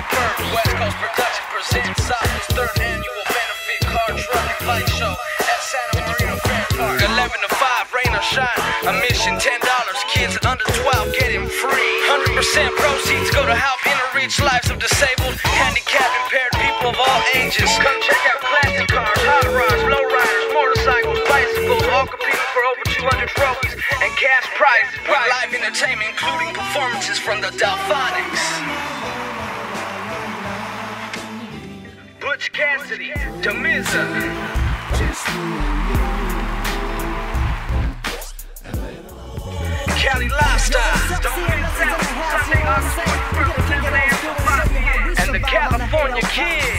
21st, West Coast Production presents South's 3rd annual benefit car, truck, and bike show at Santa Maria Fair Park. 11 to 5, rain or shine. Admission $10. Kids under 12 get in free. 100% proceeds go to help reach lives of disabled, handicapped, impaired people of all ages. Come check out classic cars, hot rods, low riders, motorcycles, bicycles, all competing for over 200 trophies and cash prizes. With live entertainment, including performances from the Delphonics, Butch Cassidy, Demiza, Cali Lifestyle, Sunday, August 21st, 11 a.m. to 5 p.m. and the California Kid,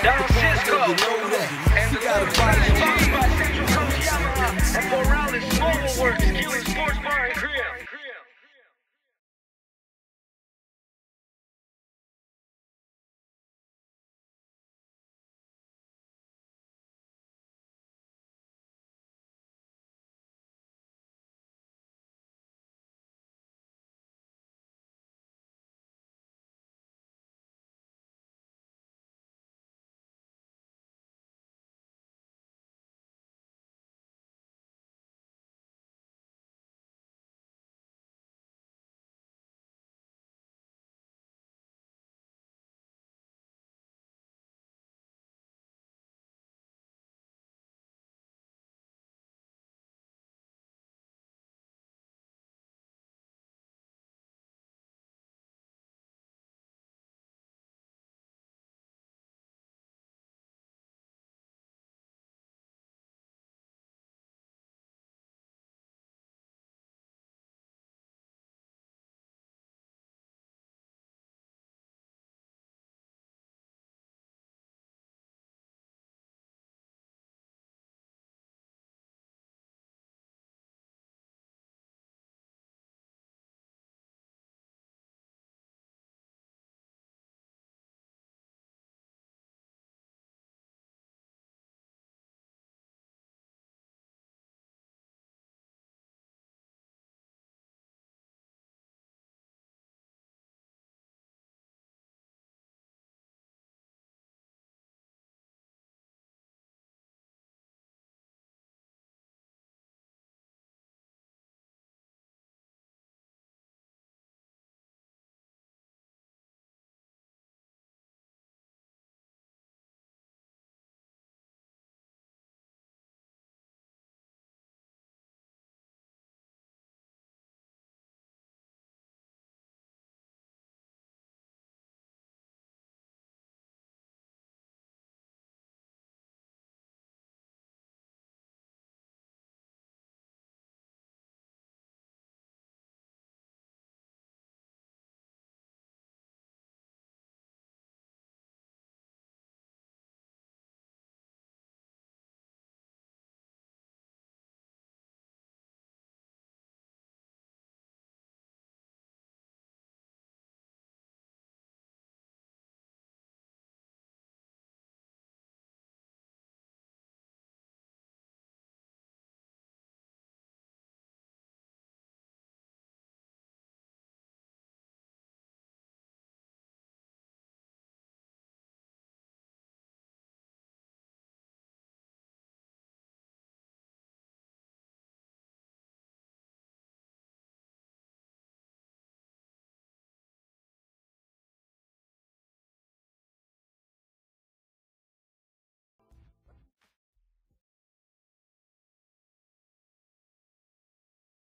Don Cisco.